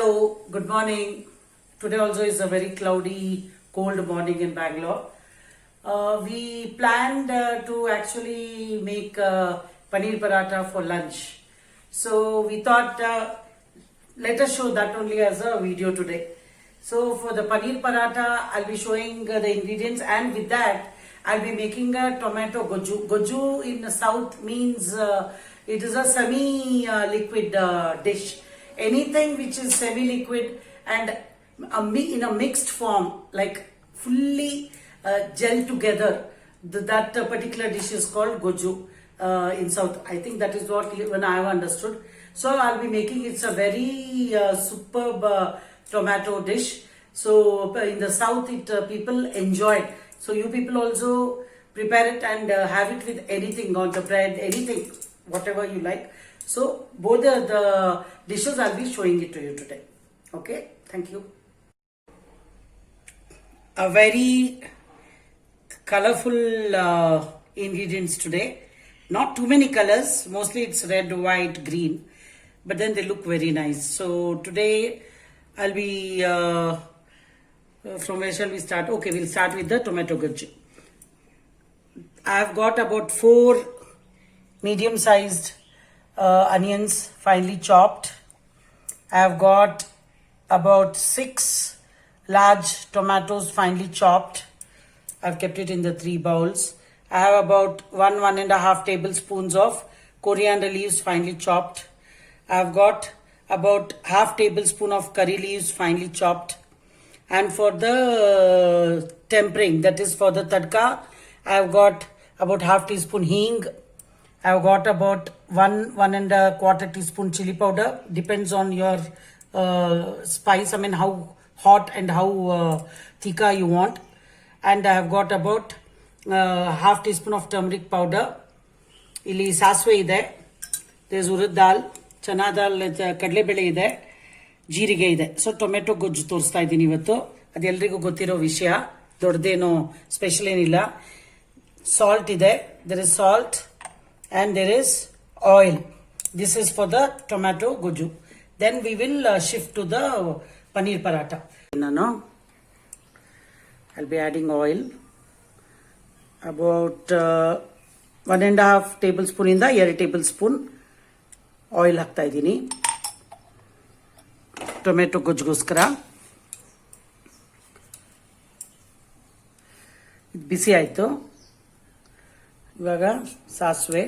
Hello, good morning. Today also is a very cloudy, cold morning in Bangalore. We planned to actually make paneer paratha for lunch. So we thought let us show that only as a video today. So for the paneer paratha, I'll be showing the ingredients, and with that I'll be making a tomato goju. Goju in the south means it is a semi-liquid dish. Anything which is semi-liquid and in a mixed form, like fully gel together, that particular dish is called goju in south. I think that is what even I have understood. So I'll be making, it's a very superb tomato dish. So in the south, people enjoy it. So you people also prepare it and have it with anything, on the bread, anything, whatever you like. So both the dishes I'll be showing it to you today. Okay, thank you. A very colorful ingredients today. Not too many colors. Mostly it's red, white, green. But then they look very nice. So today I'll be from where shall we start? Okay, we'll start with the tomato goju. I've got about 4 medium-sized onions finely chopped. I've got about 6 large tomatoes finely chopped. I've kept it in the 3 bowls. I have about 1.5 tablespoons of coriander leaves finely chopped. I've got about half tablespoon of curry leaves finely chopped. And for the tempering, that is for the tadka, I've got about half teaspoon hing. I've got about 1.25 teaspoon chili powder. Depends on your spice. I mean how hot and how thicker you want. And I have got about half teaspoon of turmeric powder. Illi sasve ide. There is urad dal, chana dal, kadle bele ide. ಜೀರಿಗೆ ಇದೆ. So tomato ಗೊಜ್ಜು ತೋರಿಸ್ತಾ ಇದ್ದೀನಿ ಇವತ್ತು. ಅದೆಲ್ಲರಿಗೂ ಗೊತ್ತಿರೋ ವಿಷಯ, ದೊಡ್ಡದೇನೋ ಸ್ಪೆಷಲ್ ಏನಿಲ್ಲ. ಸಾಲ್ಟ್ ಇದೆ, there is salt and there is oil. This is for the tomato goju. Then we will shift to the paneer paratha. I'll be adding oil. About 1.5 tablespoon inda 2 tablespoon oil ಹಾಕ್ತಾ ಇದ್ದೀನಿ tomato ಗೊಜ್ಜಿಗೋಸ್ಕರ. ಇದು ಬಿಸಿ ಆಯಿತು. ಇವಾಗ ಸಾಸಿವೆ,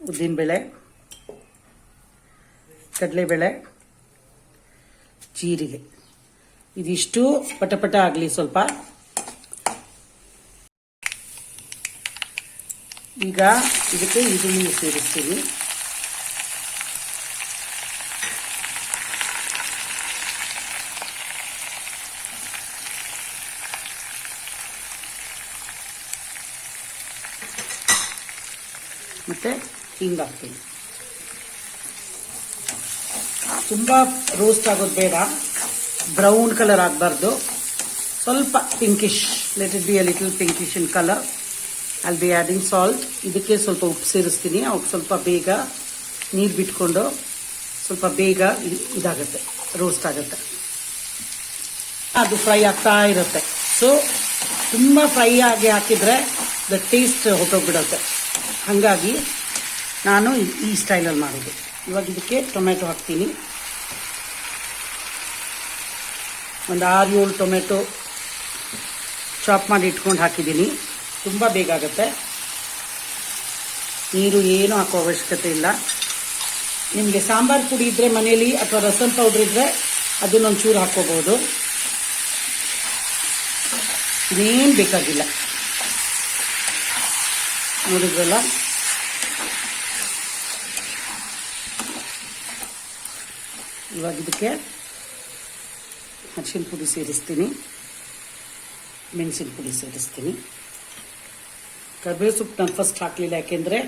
ಉದ್ದಿನಬೇಳೆ, ಕಡಲೆಬೇಳೆ, ಜೀರಿಗೆ, ಇದಿಷ್ಟು ಪಟಪಟ ಆಗಲಿ ಸ್ವಲ್ಪ. ಈಗ ಇದಕ್ಕೆ ಈರುಳ್ಳಿ ಸೇರಿಸ್ತೀವಿ. ಮತ್ತೆ ಹಿಂಗೆ ಹಾಕ್ತೀನಿ. ತುಂಬ ರೋಸ್ಟ್ ಆಗೋದು ಬೇಡ, ಬ್ರೌನ್ ಕಲರ್ ಆಗಬಾರ್ದು, ಸ್ವಲ್ಪ pinkish, let it be a little pinkish in colour. I'll be adding salt. ಇದಕ್ಕೆ ಸ್ವಲ್ಪ ಉಪ್ಪು ಸೇರಿಸ್ತೀನಿ. ಅವಾಗ ಸ್ವಲ್ಪ ಬೇಗ ನೀರು ಬಿಟ್ಕೊಂಡು ಸ್ವಲ್ಪ ಬೇಗ ಇದಾಗುತ್ತೆ, ರೋಸ್ಟ್ ಆಗುತ್ತೆ. ಅದು ಫ್ರೈ ಆಗ್ತಾ ಇರುತ್ತೆ. ಸೊ ತುಂಬ ಫ್ರೈ ಆಗಿ ಹಾಕಿದರೆ ದ ಟೇಸ್ಟ್ ಹೊರಟೋಗ್ಬಿಡುತ್ತೆ. ಹಾಗಾಗಿ ನಾನು ಈ ಸ್ಟೈಲಲ್ಲಿ ಮಾಡೋದು. ಇವಾಗ ಇದಕ್ಕೆ ಟೊಮೆಟೊ ಹಾಕ್ತೀನಿ. ಒಂದು 6-7 ಟೊಮೆಟೊ ಚಾಪ್ ಮಾಡಿ ಇಟ್ಕೊಂಡು ಹಾಕಿದ್ದೀನಿ. ತುಂಬ ಬೇಗ ಆಗುತ್ತೆ. ನೀರು ಏನು ಹಾಕೋ ಅವಶ್ಯಕತೆ ಇಲ್ಲ. ನಿಮಗೆ ಸಾಂಬಾರು ಪುಡಿ ಇದ್ದರೆ ಮನೇಲಿ ಅಥವಾ ರಸಂ ಪೌಡ್ರ್ ಇದ್ದರೆ ಅದನ್ನೊಂಚೂರು ಹಾಕ್ಕೋಬೋದು. ಇನ್ನೇನು ಬೇಕಾಗಿಲ್ಲ. ನೋಡಿದ್ರಲ್ಲ, ಇವಾಗ ಇದಕ್ಕೆ ಅರಿಶಿನ ಪುಡಿ ಸೇರಿಸ್ತೀನಿ, ಮೆಣಸಿನ ಪುಡಿ ಸೇರಿಸ್ತೀನಿ. ಕರಿಬೇವು ಸೊಪ್ಪು ನಾನು ಫಸ್ಟ್ ಹಾಕಲಿಲ್ಲ, ಯಾಕೆಂದರೆ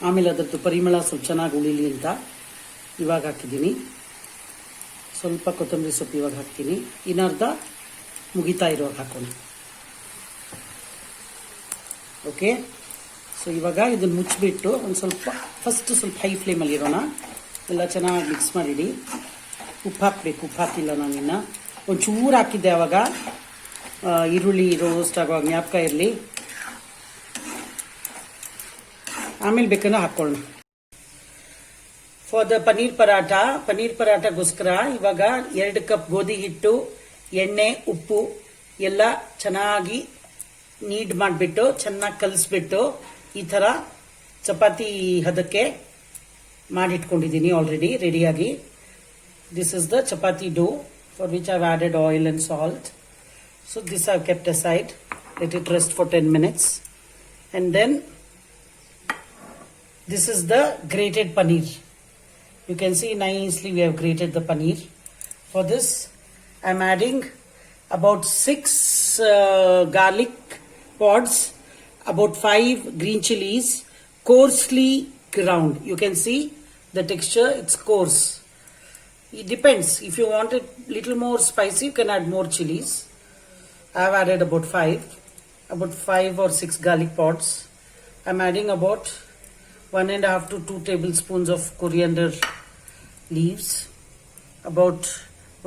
ಆಮೇಲೆ ಅದರದ್ದು ಪರಿಮಳ ಸ್ವಲ್ಪ ಚೆನ್ನಾಗಿ ಉಳಿಲಿ ಅಂತ ಇವಾಗ ಹಾಕಿದ್ದೀನಿ. ಸ್ವಲ್ಪ ಕೊತ್ತಂಬರಿ ಸೊಪ್ಪು ಇವಾಗ ಹಾಕ್ತೀನಿ. ಇನ್ನರ್ಧ ಮುಗಿತಾ ಇರುವಾಗ ಹಾಕೋಣ. ಓಕೆ, ಸೊ ಇವಾಗ ಇದನ್ನು ಮುಚ್ಚಿಬಿಟ್ಟು ಒಂದು ಸ್ವಲ್ಪ ಫಸ್ಟ್ ಸ್ವಲ್ಪ ಹೈ ಫ್ಲೇಮಲ್ಲಿ ಇರೋಣ. ಎಲ್ಲ ಚೆನ್ನಾಗಿ ಮಿಕ್ಸ್ ಮಾಡಿಡಿ. ಉಪ್ಪು ಹಾಕಬೇಕು, ಉಪ್ಪು ಹಾಕಿಲ್ಲ ನಾನಿನ್ನು. ಒಂಚೂರು ಹಾಕಿದ್ದೆ ಆವಾಗ, ಈರುಳ್ಳಿ ರೋಸ್ಟ್ ಆಗುವಾಗ ಜ್ಞಾಪಕ ಇರಲಿ. ಆಮೇಲೆ ಬೇಕನ್ನ ಹಾಕ್ಕೊಳ್ಳೋಣ. ಫಾರ್ ದ ಪನ್ನೀರ್ ಪರಾಠಗೋಸ್ಕರ ಇವಾಗ 2 ಕಪ್ ಗೋಧಿ ಹಿಟ್ಟು, ಎಣ್ಣೆ, ಉಪ್ಪು ಎಲ್ಲ ಚೆನ್ನಾಗಿ ನೀಡ್ ಮಾಡಿಬಿಟ್ಟು ಚೆನ್ನಾಗಿ ಕಲಿಸ್ಬಿಟ್ಟು ಈ ಥರ ಚಪಾತಿ ಹದಕ್ಕೆ ಮಾಡಿಟ್ಕೊಂಡಿದ್ದೀನಿ ಆಲ್ರೆಡಿ ರೆಡಿಯಾಗಿ. This is the chapati dough for which I've added oil and salt. So this I've kept aside. Let it rest for 10 minutes. And then this is the grated paneer. You can see nicely we have grated the paneer. For this I'm adding about 6 garlic pods, about 5 green chilies, coarsely ground. You can see the texture, it's coarse. It depends. If you want it little more spicy, you can add more chilies. I have added about 5 or 6 garlic pods. I'm adding about 1.5 to 2 tablespoons of coriander leaves, about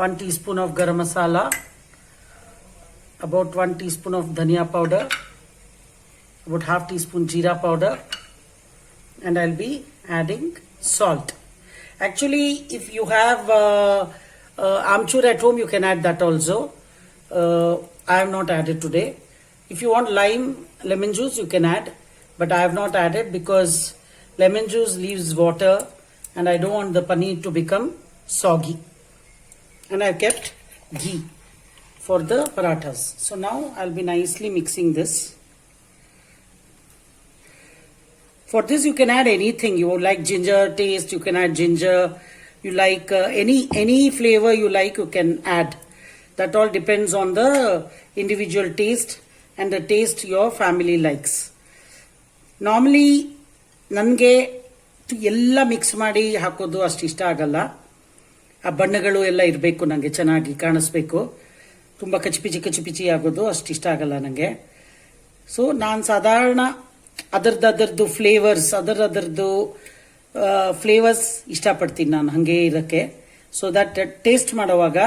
1 teaspoon of garam masala, about 1 teaspoon of dhania powder, about half teaspoon jeera powder, and I'll be adding salt. Actually, if you have amchur at home, you can add that also. I have not added today. If you want lemon juice, you can add, but I have not added because lemon juice leaves water and I don't want the paneer to become soggy. And I've kept ghee for the parathas. So now I'll be nicely mixing this. For this you can add anything. You like ginger taste, you can add ginger. You like any flavor you like, you can add. That all depends on the individual taste and the taste your family likes. Normally ನನಗೆ ಎಲ್ಲ mix ಮಾಡಿ ಹಾಕೋದು ಅಷ್ಟು ಇಷ್ಟ ಆಗಲ್ಲ. ಆ ಬಣ್ಣಗಳು ಎಲ್ಲ ಇರಬೇಕು, ನನಗೆ ಚೆನ್ನಾಗಿ ಕಾಣಿಸ್ಬೇಕು. ತುಂಬ ಕಚಿಪಿಚಿ ಆಗೋದು ಅಷ್ಟು ಇಷ್ಟ ಆಗಲ್ಲ ನನಗೆ. ಸೊ ನಾನು ಸಾಧಾರಣ ಅದರದ್ದು ಫ್ಲೇವರ್ಸ್ ಫ್ಲೇವರ್ಸ್ ಇಷ್ಟಪಡ್ತೀನಿ ನಾನು ಹಾಗೆ ಇರೋಕ್ಕೆ. ಸೊ ದಟ್ ಟೇಸ್ಟ್ ಮಾಡುವಾಗ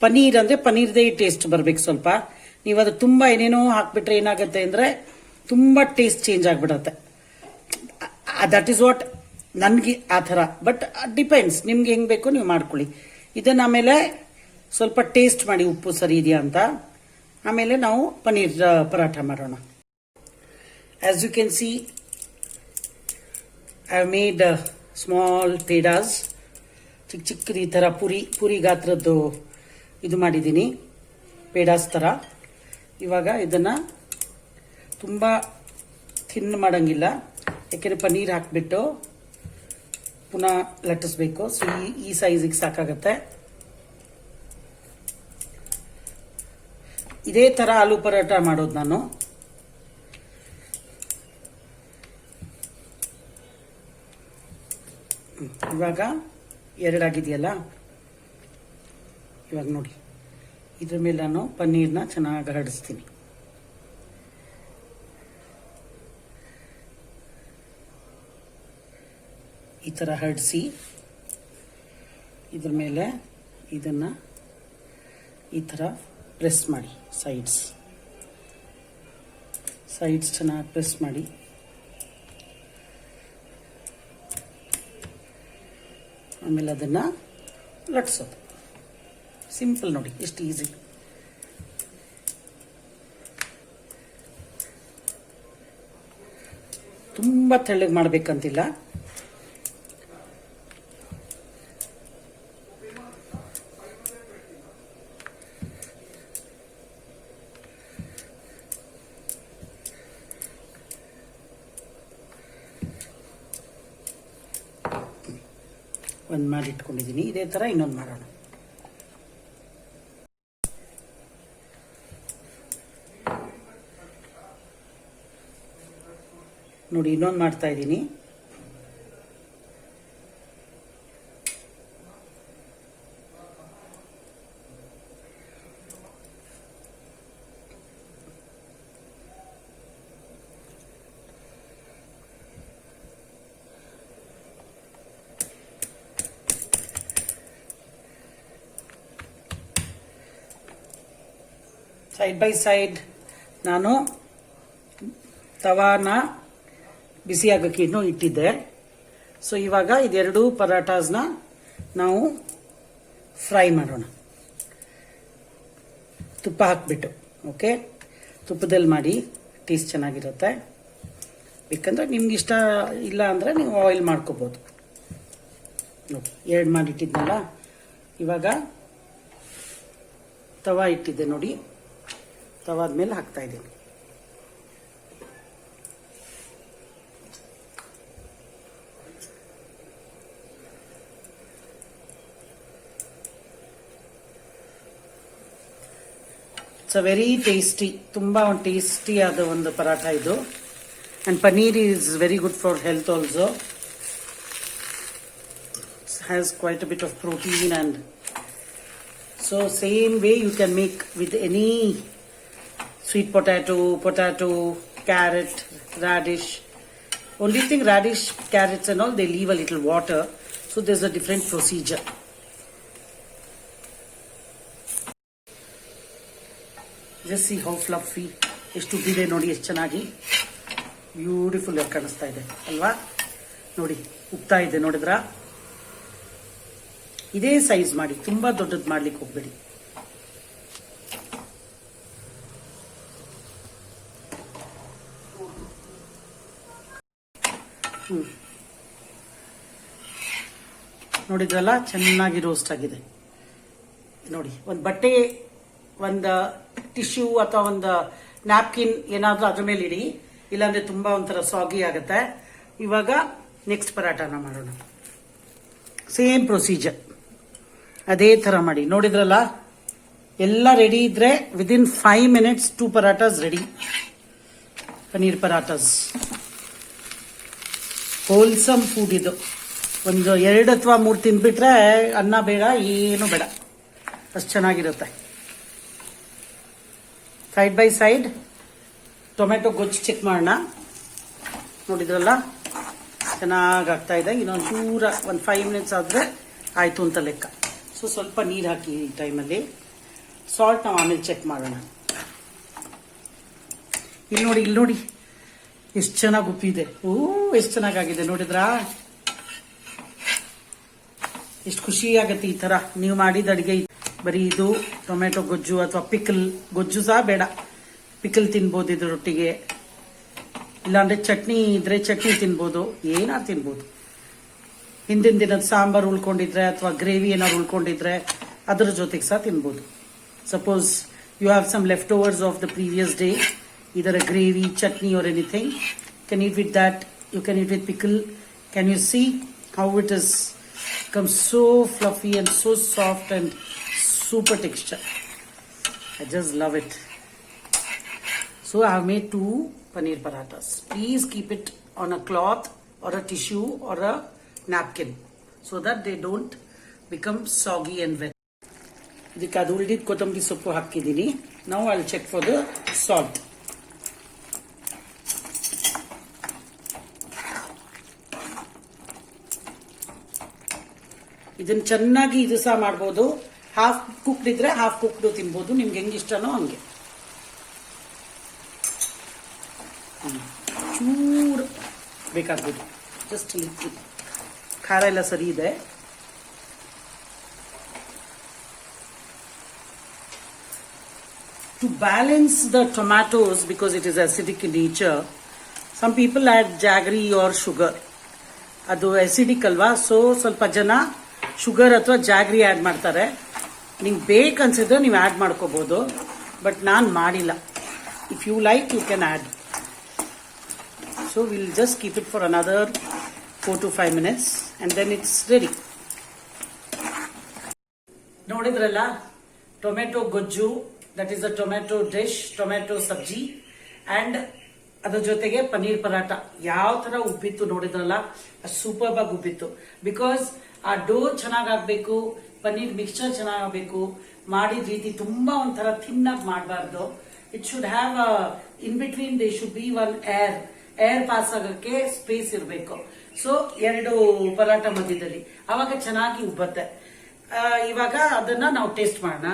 ಪನ್ನೀರ್ ಅಂದರೆ ಪನ್ನೀರ್ದೇ ಟೇಸ್ಟ್ ಬರಬೇಕು ಸ್ವಲ್ಪ. ನೀವು ಅದು ತುಂಬ ಏನೇನೋ ಹಾಕ್ಬಿಟ್ರೆ ಏನಾಗುತ್ತೆ ಅಂದರೆ ತುಂಬ ಟೇಸ್ಟ್ ಚೇಂಜ್ ಆಗಿಬಿಡತ್ತೆ. ದಟ್ ಈಸ್ ವಾಟ್ ನನಗೆ ಆ ಥರ. ಬಟ್ ಡಿಪೆಂಡ್ಸ್, ನಿಮ್ಗೆ ಹೆಂಗೆ ಬೇಕು ನೀವು ಮಾಡ್ಕೊಳ್ಳಿ. ಇದನ್ನು ಆಮೇಲೆ ಸ್ವಲ್ಪ ಟೇಸ್ಟ್ ಮಾಡಿ ಉಪ್ಪು ಸರಿ ಇದೆಯಾ ಅಂತ. ಆಮೇಲೆ ನಾವು ಪನ್ನೀರ್ ಪರಾಠ ಮಾಡೋಣ. As you can see, I have made small pedas. ಚಿಕ್ಕದು ಈ ಥರ ಪುರಿ ಗಾತ್ರದ್ದು ಇದು ಮಾಡಿದ್ದೀನಿ, ಪೇಡಾಸ್ ಥರ. ಇವಾಗ ಇದನ್ನು ತುಂಬ ಥಿನ್ ಮಾಡೋಂಗಿಲ್ಲ, ಯಾಕೆಂದರೆ ಪನ್ನೀರ್ ಹಾಕಿಬಿಟ್ಟು ಪುನಃ ಲಟ್ಟಿಸ್ಬೇಕು. ಸೊ ಈ ಸೈಜಿಗೆ ಸಾಕಾಗತ್ತೆ. ಇದೇ ಥರ ಆಲೂ ಪರೋಟ ಮಾಡೋದು ನಾನು. ಇವಾಗ 2 ಆಗಿದೆಯಲ್ಲ, ಇವಾಗ ನೋಡಿ ಇದ್ರ ಮೇಲೆ ನಾನು ಪನ್ನೀರ್ನ ಚೆನ್ನಾಗಿ ಹರಡಿಸ್ತೀನಿ. ಈ ಥರ ಹರಡಿಸಿ ಇದ್ರ ಮೇಲೆ ಇದನ್ನು ಈ ಥರ ಪ್ರೆಸ್ ಮಾಡಿ, ಸೈಡ್ಸ್ ಚೆನ್ನಾಗಿ ಪ್ರೆಸ್ ಮಾಡಿ. ಆಮೇಲೆ ಅದನ್ನು ಲಟ್ಸೋದು. ಸಿಂಪಲ್ ನೋಡಿ, ಎಷ್ಟು ಈಸಿ. ತುಂಬ ತೆಳ್ಳಗೆ ಮಾಡಬೇಕಂತಿಲ್ಲ. ಒಂದು ಮಾಡಿ ಇಟ್ಕೊಂಡಿದ್ದೀನಿ. ಇದೇ ಥರ ಇನ್ನೊಂದು ಮಾಡೋಣ. ನೋಡಿ ಇನ್ನೊಂದು ಮಾಡ್ತಾ ಇದ್ದೀನಿ. ಸೈಡ್ ಬೈ ಸೈಡ್ ನಾನು ತವಾನ ಬಿಸಿ ಆಗೋಕ್ಕೆ ಇನ್ನೂ ಇಟ್ಟಿದ್ದೆ. ಸೊ ಇವಾಗ ಇದೆರಡು ಪರಾಟಾಸ್ನ ನಾವು ಫ್ರೈ ಮಾಡೋಣ, ತುಪ್ಪ ಹಾಕ್ಬಿಟ್ಟು. ಓಕೆ, ತುಪ್ಪದಲ್ಲಿ ಮಾಡಿ, ಟೇಸ್ಟ್ ಚೆನ್ನಾಗಿರುತ್ತೆ. ಬೇಕಂದ್ರೆ ನಿಮ್ಗೆ ಇಷ್ಟ ಇಲ್ಲ ಅಂದರೆ ನೀವು ಆಯಿಲ್ ಮಾಡ್ಕೋಬೋದು. ನೋಡಿ, ಎರಡು ಮಾಡಿಟ್ಟಿದ್ನಲ್ಲ, ಇವಾಗ ತವಾ ಇಟ್ಟಿದ್ದೆ ನೋಡಿ, ತವಾದ ಮೇಲೆ ಹಾಕ್ತಾ ಇದ್ದೀನಿ. ಇಟ್ಸ್ ಅ ವೆರಿ ಟೇಸ್ಟಿ, ತುಂಬಾ ಒಂದು ಟೇಸ್ಟಿ ಆದ ಒಂದು ಪರಾಠ ಇದು. And paneer is very good for health also. Has quite a bit of protein, and so same way you can make with any sweet potato, carrot, radish. Only thing, radish, carrots and all, they leave a little water, so there's a different procedure. Just see how fluffy, ಎಷ್ಟು ಉಬ್ಬಿದೆ ನೋಡಿ, ಎಷ್ಟು ಚೆನ್ನಾಗಿ beautiful ಆಗಿ ಕಾಣಿಸ್ತಾ ಇದೆ ಅಲ್ವಾ? ನೋಡಿ, ಉಬ್ತಾ ಇದೆ, ನೋಡಿದ್ರಾ? ಇದೇ ಸೈಜ್ ಮಾಡಿ, ತುಂಬಾ ದೊಡ್ಡದು ಮಾಡ್ಲಿಕ್ಕೆ ಹೋಗ್ಬೇಡಿ. ನೋಡಿದ್ರಲ್ಲ, ಚೆನ್ನಾಗಿ ರೋಸ್ಟ್ ಆಗಿದೆ. ನೋಡಿ, ಒಂದು ಬಟ್ಟೆ, ಒಂದು ಟಿಶ್ಯೂ ಅಥವಾ ಒಂದು ನ್ಯಾಪ್ಕಿನ್ ಏನಾದ್ರೂ ಅದ್ರ ಮೇಲೆ ಇಡಿ, ಇಲ್ಲಾಂದ್ರೆ ತುಂಬಾ ಒಂಥರ ಸಾಗಿ ಆಗುತ್ತೆ. ಇವಾಗ ನೆಕ್ಸ್ಟ್ ಪರಾಠನ ಮಾಡೋಣ. ಸೇಮ್ ಪ್ರೊಸೀಜರ್, ಅದೇ ತರ ಮಾಡಿ. ನೋಡಿದ್ರಲ್ಲ, ಎಲ್ಲ ರೆಡಿ ಇದ್ರೆ within 5 minutes 2 parathas ready. Paneer parathas wholesome food ಇದು. ಒಂದು 2 ಅಥವಾ 3 ತಿಂದ್ಬಿಟ್ರೆ ಅನ್ನ ಬೇಡ, ಏನು ಬೇಡ, ಅಷ್ಟು ಚೆನ್ನಾಗಿರುತ್ತೆ. ಸೈಡ್ ಬೈ ಸೈಡ್ ಟೊಮೆಟೊ ಗೊಜ್ಜು ಚೆಕ್ ಮಾಡೋಣ. ನೋಡಿದ್ರಲ್ಲ, ಚೆನ್ನಾಗಿ ಆಗ್ತಾ ಇದೆ. ಇನ್ನೊಂದು ಚೂರ ಒಂದು 5 minutes ಆದ್ರೆ ಆಯ್ತು ಅಂತ ಲೆಕ್ಕ. ಸೊ ಸ್ವಲ್ಪ ನೀರು ಹಾಕಿ ಈ ಟೈಮಲ್ಲಿ. ಸಾಲ್ಟ್ ನಾವು ಆಮೇಲೆ ಚೆಕ್ ಮಾಡೋಣ. ಇಲ್ಲಿ ನೋಡಿ ಎಷ್ಟು ಚೆನ್ನಾಗಿ ಉಪ್ಪಿದೆ. ಎಷ್ಟು ಚೆನ್ನಾಗಾಗಿದೆ ನೋಡಿದ್ರಾ? ಎಷ್ಟು ಖುಷಿ ಆಗತ್ತೆ ಈ ತರ ನೀವು ಮಾಡಿದ ಅಡಿಗೆ. ಬರೀ ಇದು ಟೊಮೆಟೊ ಗೊಜ್ಜು ಅಥವಾ ಪಿಕಲ್ ಗೊಜ್ಜು ಸಹ ಬೇಡ, ಪಿಕಲ್ ತಿನ್ಬೋದು ಇದ್ರೊಟ್ಟಿಗೆ. ಇಲ್ಲಾಂದ್ರೆ ಚಟ್ನಿ ಇದ್ರೆ ಚಟ್ನಿ ತಿನ್ಬೋದು, ಏನಾದ್ರು ತಿನ್ಬೋದು. ಹಿಂದಿನ ದಿನದ ಸಾಂಬಾರು ಉಳ್ಕೊಂಡಿದ್ರೆ ಅಥವಾ ಗ್ರೇವಿ ಏನಾದ್ರು ಉಳ್ಕೊಂಡಿದ್ರೆ ಅದ್ರ ಜೊತೆಗೆ ಸಹ ತಿನ್ಬೋದು. Suppose you have some leftovers of the previous day, ಇದರ gravy, chutney or anything, can eat with that. You can eat with pickle. Can you see how it is become so fluffy and so soft and super texture? I just love it. So I have made 2 paneer parathas. Please keep it on a cloth or a tissue or a napkin so that they don't become soggy and wet. ಇದಕ್ಕೆ ಅದು ಉಳಿದಿದ್ದ ಕೊತ್ತಂಬರಿ ಸೊಪ್ಪು ಹಾಕಿದ್ದೀನಿ. Now I'll check for the salt. ಇದನ್ನ ಚೆನ್ನಾಗಿ ಇದು ಸಹ ಮಾಡ್ಬೋದು. ಹಾಫ್ ಕುಕ್ಡ್ ಇದ್ರೆ ಹಾಫ್ ಕುಕ್ಡ್ ತಿನ್ಬೋದು, ನಿಮ್ಗೆ ಹೆಂಗೆ ಇಷ್ಟನೋ ಹಂಗೆ. ಚೂರು ಬೇಕಾಗ್ಬೋದು, ಜಸ್ಟ್ ಲಿಟ್ಲ್. ಖಾರ ಎಲ್ಲ ಸರಿ ಇದೆ. To balance the tomatoes, because it is acidic in nature, some people add jaggery or sugar. ಅದು acidic ಅಲ್ವಾ, ಸೊ ಸ್ವಲ್ಪ ಜನ ಶುಗರ್ ಅಥವಾ ಜಾಗ್ರಿ ಆ್ಯಡ್ ಮಾಡ್ತಾರೆ. ನಿಮ್ಗೆ ಬೇಕನ್ಸಿದ್ರೆ ನೀವು ಆ್ಯಡ್ ಮಾಡ್ಕೋಬೋದು, ಬಟ್ ನಾನು ಮಾಡಿಲ್ಲ. If you like you can add. So will just keep it for another 4 to 5 minutes and then it's ready. ನೋಡಿದ್ರಲ್ಲ, tomato gojju, that is a tomato dish, tomato sabzi, and ಅದ್ರ ಜೊತೆಗೆ ಪನೀರ್ ಪರಾಟ. ಯಾವ ತರ ಉಬ್ಬಿತ್ತು ನೋಡಿದ್ರಲ್ಲ, ಸೂಪರ್ ಆಗಿ ಉಬ್ಬಿತ್ತು. ಬಿಕಾಸ್ ಆ ಡೋ ಚೆನ್ನಾಗಾಗ್ಬೇಕು, ಪನೀರ್ ಮಿಕ್ಸ್ಚರ್ ಚೆನ್ನಾಗಬೇಕು. ಮಾಡಿದ ರೀತಿ ತುಂಬಾ ಒಂಥರ ಥಿನ್ನಾಗಿ ಮಾಡಬಾರ್ದು. It should have in between they should be one air pass ಆಗಕ್ಕೆ ಸ್ಪೇಸ್ ಇರಬೇಕು. ಸೊ 2 ಪರಾಟ ಮಧ್ಯದಲ್ಲಿ, ಅವಾಗ ಚೆನ್ನಾಗಿ ಉಬ್ಬತ್ತೆ. ಇವಾಗ ಅದನ್ನ ನಾವು ಟೇಸ್ಟ್ ಮಾಡೋಣ.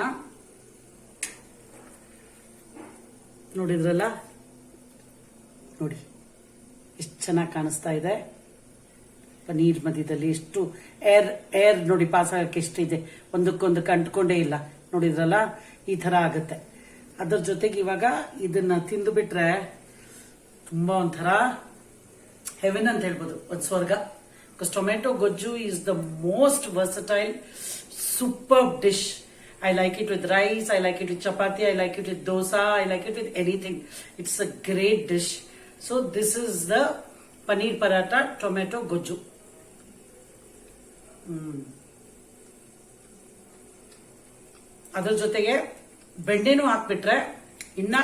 ನೋಡಿದ್ರಲ್ಲ, ನೋಡಿ ಎಷ್ಟು ಚೆನ್ನಾಗಿ ಕಾಣಿಸ್ತಾ ಇದೆ. ಪನೀರ್ ಮಧ್ಯದಲ್ಲಿ ಎಷ್ಟು ಏರ್ ನೋಡಿ ಪಾಸ್ ಆಗಕ್ಕೆ ಎಷ್ಟಿದೆ, ಒಂದಕ್ಕೊಂದು ಅಂಟ್ಕೊಂಡೇ ಇಲ್ಲ. ನೋಡಿದ್ರಲ್ಲ, ಈ ತರ ಆಗುತ್ತೆ. ಅದ್ರ ಜೊತೆಗೆ ಇವಾಗ ಇದನ್ನ ತಿಂದು ಬಿಟ್ರೆ ತುಂಬಾ ಒಂಥರ ಹೆವೆನ್ ಅಂತ ಹೇಳ್ಬೋದು, ಒಂದು ಸ್ವರ್ಗ. ಬಿಕಾಸ್ ಟೊಮೆಟೊ ಗೊಜ್ಜು is the most versatile super dish. I like it with rice, I like it with chapati, I like it with dosa, I like it with anything. It's a great dish. So this is the paneer paratha tomato goju. ಅದರ ಜೊತೆಗೆ ಬೆಣ್ಣೆನೂ ಹಾಕ್ಬಿಟ್ರೆ ಇನ್ನ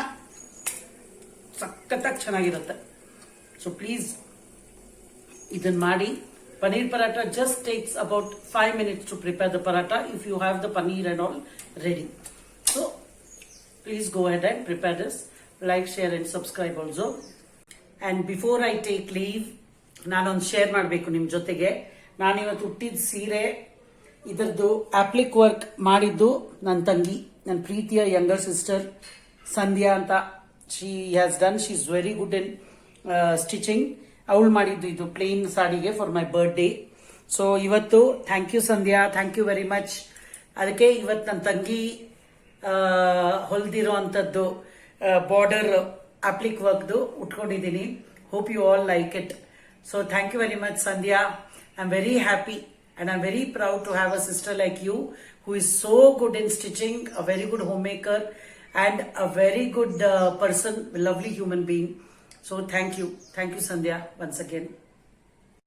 ಸಖತ್ತಾಗಿ ಚೆನ್ನಾಗಿರುತ್ತೆ. So please ಇದನ್ನ ಮಾಡಿ. Paneer paratha just takes about 5 minutes to prepare the paratha if you have the paneer and all ready. So please go ahead and prepare this. Like, share and subscribe also. And before I take leave, ನಾನೊಂದು share ಮಾಡಬೇಕು ನಿಮ್ಮ ಜೊತೆಗೆ. ನಾನಿವತ್ತು ಹುಟ್ಟಿದ ಸೀರೆ ಇದರದ್ದು ಅಪ್ಲಿಕ್ work ಮಾಡಿದ್ದು ನನ್ನ ತಂಗಿ, ನನ್ನ ಪ್ರೀತಿಯ ಯಂಗರ್ ಸಿಸ್ಟರ್ ಸಂಧ್ಯಾ ಅಂತ. She has done, she is very good in stitching. ಅವಳು ಮಾಡಿದ್ದು ಇದು ಪ್ಲೇನ್ ಸಾಡಿಗೆ ಫಾರ್ ಮೈ ಬರ್ಡೇ. ಸೊ ಇವತ್ತು thank you Sandhya, thank you very much. ಅದಕ್ಕೆ ಇವತ್ತು ನನ್ನ ತಂಗಿ ಹೊಲ್ದಿರೋ ಅಂಥದ್ದು ಬಾರ್ಡರ್ ಅಪ್ಲಿಕ್ ವರ್ಕ್ದು ಉಟ್ಕೊಂಡಿದ್ದೀನಿ. Hope you all like it. So thank you very much Sandhya. I am very happy and I'm very proud to have a sister like you who is so good in stitching, a very good homemaker and a very good person, a lovely human being. So thank you Sandhya once again.